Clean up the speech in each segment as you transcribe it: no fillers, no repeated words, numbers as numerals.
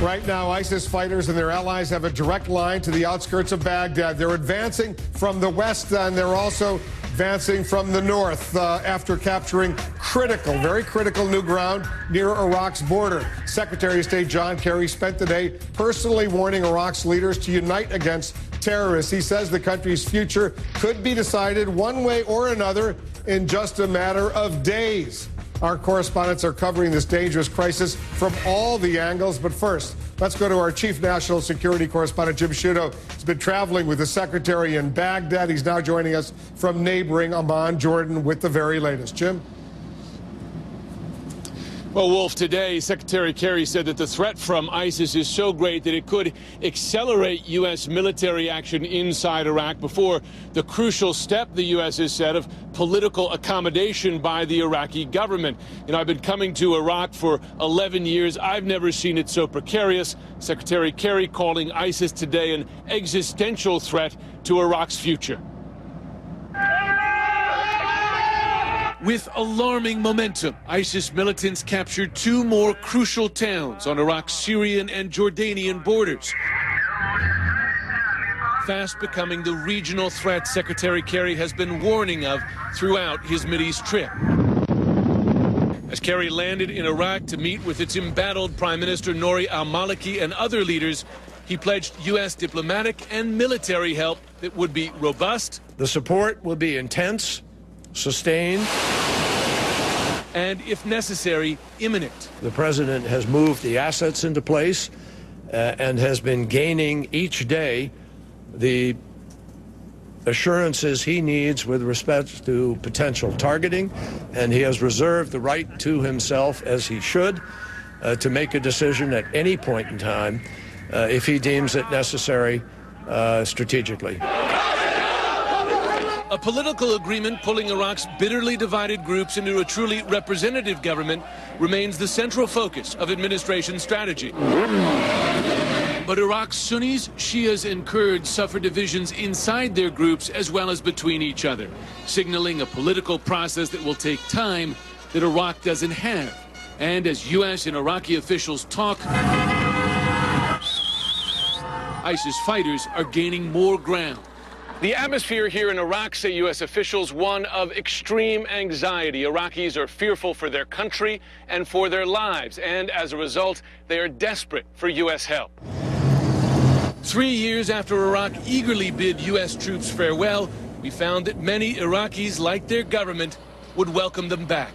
Right now, ISIS fighters and their allies have a direct line to the outskirts of Baghdad. They're advancing from the west, and they're also advancing from the north after capturing very critical new ground near Iraq's border. Secretary of State John Kerry spent the day personally warning Iraq's leaders to unite against terrorists. He says the country's future could be decided one way or another in just a matter of days. Our correspondents are covering this dangerous crisis from all the angles. But first, let's go to our chief national security correspondent, Jim Sciutto. He's been traveling with the secretary in Baghdad. He's now joining us from neighboring Amman, Jordan, with the very latest. Jim? Well, Wolf, today Secretary Kerry said that the threat from ISIS is so great that it could accelerate U.S. military action inside Iraq before the crucial step, the U.S. has said, of political accommodation by the Iraqi government. You know, I've been coming to Iraq for 11 years. I've never seen it so precarious. Secretary Kerry calling ISIS today an existential threat to Iraq's future. With alarming momentum, ISIS militants captured two more crucial towns on Iraq's Syrian and Jordanian borders, fast becoming the regional threat Secretary Kerry has been warning of throughout his Mideast trip. As Kerry landed in Iraq to meet with its embattled Prime Minister Nouri al-Maliki and other leaders, he pledged U.S. diplomatic and military help that would be robust. The support will be intense, sustained, and, if necessary, imminent. The president has moved the assets into place and has been gaining each day the assurances he needs with respect to potential targeting, and he has reserved the right to himself, as he should, to make a decision at any point in time if he deems it necessary strategically. A political agreement pulling Iraq's bitterly divided groups into a truly representative government remains the central focus of administration strategy. But Iraq's Sunnis, Shias, and Kurds suffer divisions inside their groups as well as between each other, signaling a political process that will take time that Iraq doesn't have. And as U.S. and Iraqi officials talk, ISIS fighters are gaining more ground. The atmosphere here in Iraq, say U.S. officials, one of extreme anxiety. Iraqis are fearful for their country and for their lives, and as a result, they are desperate for U.S. help. 3 years after Iraq eagerly bid U.S. troops farewell, we found that many Iraqis, like their government, would welcome them back.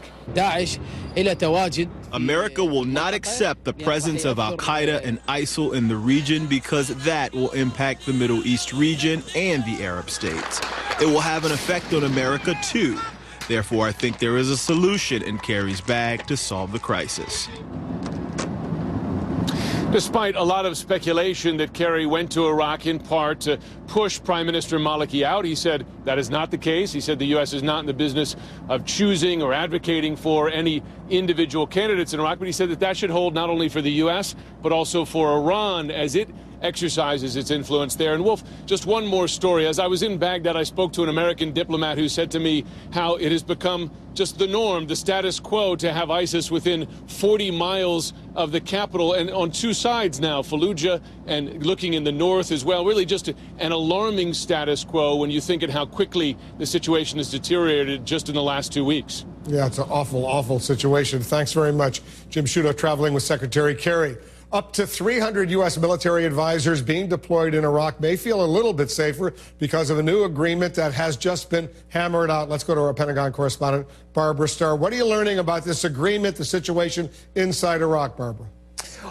America will not accept the presence of al-Qaeda and ISIL in the region because that will impact the Middle East region and the Arab states. It will have an effect on America, too. Therefore, I think there is a solution in Kerry's bag to solve the crisis. Despite a lot of speculation that Kerry went to Iraq in part to push Prime Minister Maliki out, he said that is not the case. He said the U.S. is not in the business of choosing or advocating for any individual candidates in Iraq, but he said that that should hold not only for the U.S., but also for Iran as it exercises its influence there. And Wolf, just one more story. As I was in Baghdad, I spoke to an American diplomat who said to me how it has become just the norm, the status quo, to have ISIS within 40 miles of the capital and on two sides now, Fallujah and looking in the north as well. Really just an alarming status quo when you think of how quickly the situation has deteriorated just in the last 2 weeks. Yeah, it's an awful, awful situation. Thanks very much, Jim Sciutto, traveling with Secretary Kerry. Up to 300 U.S. military advisors being deployed in Iraq may feel a little bit safer because of a new agreement that has just been hammered out. Let's go to our Pentagon correspondent, Barbara Starr. What are you learning about this agreement, the situation inside Iraq, Barbara?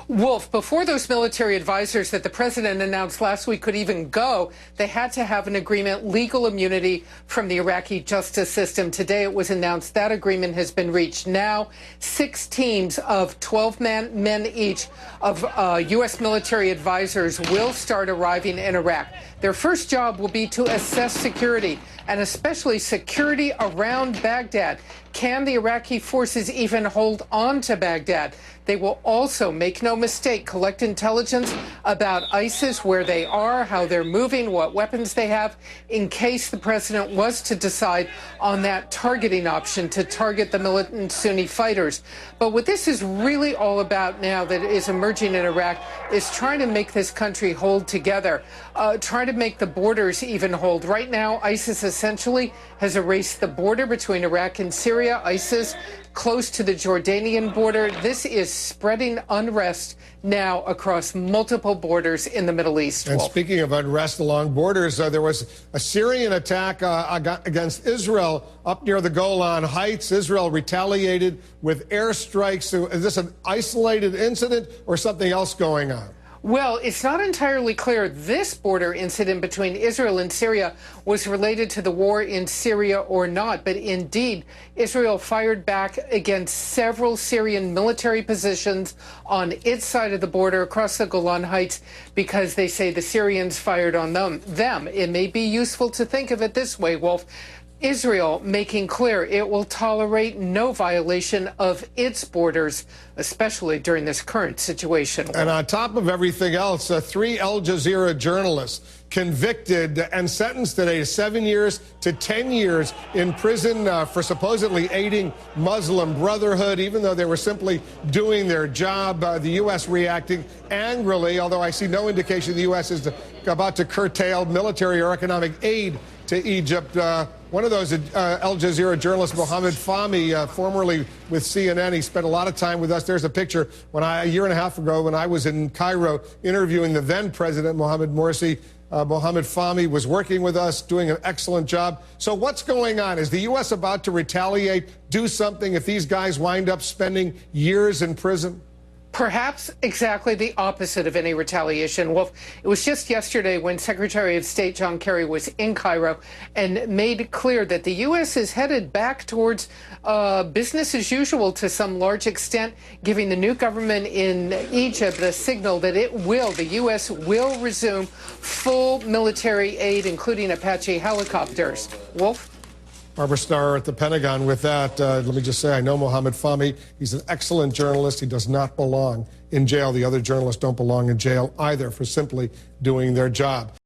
Wolf, before those military advisors that the president announced last week could even go, they had to have an agreement, legal immunity from the Iraqi justice system. Today it was announced that agreement has been reached. Now, 6 teams of 12 men each of U.S. military advisors will start arriving in Iraq. Their first job will be to assess security and especially security around Baghdad. Can the Iraqi forces even hold on to Baghdad? They will also, make no mistake, collect intelligence about ISIS, where they are, how they're moving, what weapons they have, in case the president was to decide on that targeting option to target the militant Sunni fighters. But what this is really all about now that is emerging in Iraq is trying to make this country hold together, trying to make the borders even hold. Right now, ISIS essentially has erased the border between Iraq and Syria. ISIS close to the Jordanian border. This is spreading unrest now across multiple borders in the Middle East. And speaking of unrest along borders, there was a Syrian attack against Israel up near the Golan Heights. Israel retaliated with airstrikes. Is this an isolated incident or something else going on? Well, it's not entirely clear this border incident between Israel and Syria was related to the war in Syria or not, but indeed, Israel fired back against several Syrian military positions on its side of the border across the Golan Heights because they say the Syrians fired on them. It may be useful to think of it this way, Wolf. Israel making clear it will tolerate no violation of its borders, especially during this current situation. And on top of everything else, 3 Al Jazeera journalists convicted and sentenced today to 7 years to 10 years in prison for supposedly aiding Muslim Brotherhood, even though they were simply doing their job. The U.S. reacting angrily, although I see no indication the U.S. is about to curtail military or economic aid to Egypt. One of those Al Jazeera journalists, Mohammed Fahmy, formerly with CNN, he spent a lot of time with us. There's a picture a year and a half ago when I was in Cairo interviewing the then president, Mohamed Morsi. Mohammed Fahmy was working with us, doing an excellent job. So what's going on? Is the U.S. about to retaliate, do something if these guys wind up spending years in prison? Perhaps exactly the opposite of any retaliation. Well, it was just yesterday when Secretary of State John Kerry was in Cairo and made clear that the U.S. is headed back towards business as usual to some large extent, giving the new government in Egypt the signal that the U.S. will resume full military aid, including Apache helicopters. Wolf? Barbara Starr at the Pentagon with that. Let me just say, I know Mohammed Fahmy. He's an excellent journalist. He does not belong in jail. The other journalists don't belong in jail either for simply doing their job.